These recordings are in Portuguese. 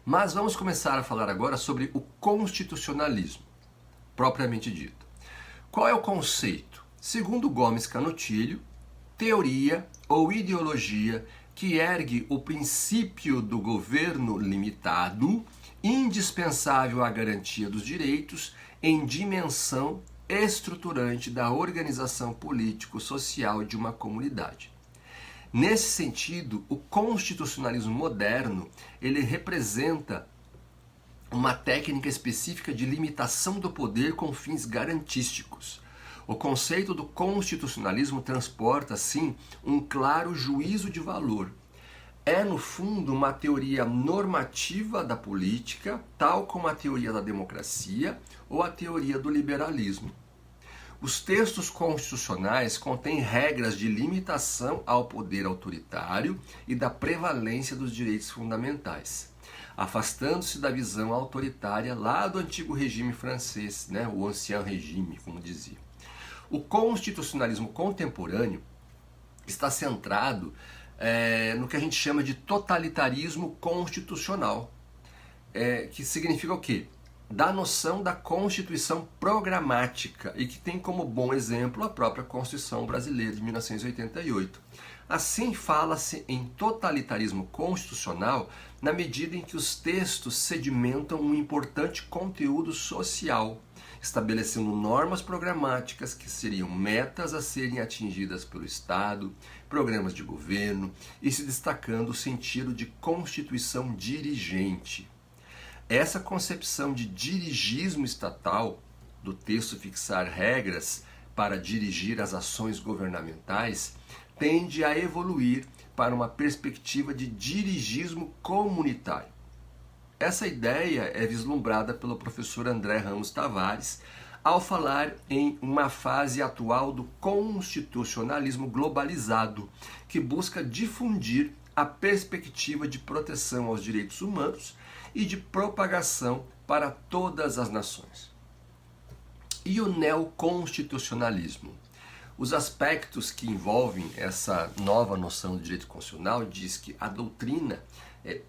Mas vamos começar a falar agora sobre o constitucionalismo, propriamente dito. Qual é o conceito? Segundo Gomes Canutilho, teoria ou ideologia que ergue o princípio do governo limitado, indispensável à garantia dos direitos, em dimensão estruturante da organização político-social de uma comunidade. Nesse sentido, o constitucionalismo moderno, ele representa uma técnica específica de limitação do poder com fins garantísticos. O conceito do constitucionalismo transporta, assim, um claro juízo de valor. É, no fundo, uma teoria normativa da política, tal como a teoria da democracia ou a teoria do liberalismo. Os textos constitucionais contêm regras de limitação ao poder autoritário e da prevalência dos direitos fundamentais, afastando-se da visão autoritária lá do antigo regime francês, o Ancien Régime, como dizia. O constitucionalismo contemporâneo está centrado no que a gente chama de totalitarismo constitucional, que significa o quê? Da noção da Constituição programática e que tem como bom exemplo a própria Constituição brasileira de 1988. Assim, fala-se em totalitarismo constitucional na medida em que os textos sedimentam um importante conteúdo social, estabelecendo normas programáticas que seriam metas a serem atingidas pelo Estado, programas de governo e se destacando o sentido de constituição dirigente. Essa concepção de dirigismo estatal, do texto fixar regras para dirigir as ações governamentais, tende a evoluir para uma perspectiva de dirigismo comunitário. Essa ideia é vislumbrada pelo professor André Ramos Tavares ao falar em uma fase atual do constitucionalismo globalizado, que busca difundir a perspectiva de proteção aos direitos humanos e de propagação para todas as nações. E o neoconstitucionalismo? Os aspectos que envolvem essa nova noção de direito constitucional diz que a doutrina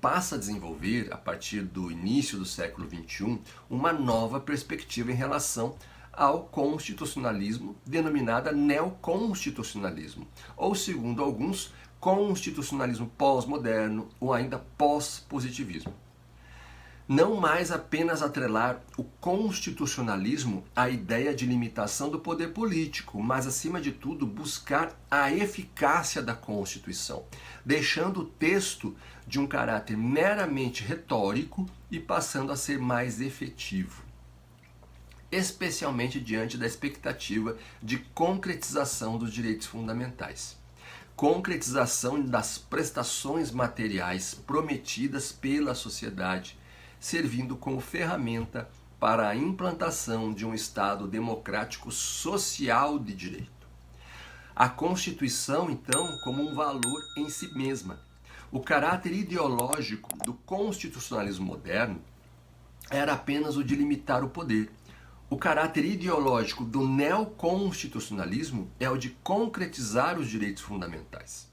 passa a desenvolver, a partir do início do século XXI, uma nova perspectiva em relação ao constitucionalismo, denominada neoconstitucionalismo, ou, segundo alguns, constitucionalismo pós-moderno ou ainda pós-positivismo. Não mais apenas atrelar o constitucionalismo à ideia de limitação do poder político, mas, acima de tudo, buscar a eficácia da Constituição, deixando o texto de um caráter meramente retórico e passando a ser mais efetivo, especialmente diante da expectativa de concretização dos direitos fundamentais. Concretização das prestações materiais prometidas pela sociedade, servindo como ferramenta para a implantação de um Estado democrático social de direito. A Constituição, então, como um valor em si mesma. O caráter ideológico do constitucionalismo moderno era apenas o de limitar o poder. O caráter ideológico do neoconstitucionalismo é o de concretizar os direitos fundamentais.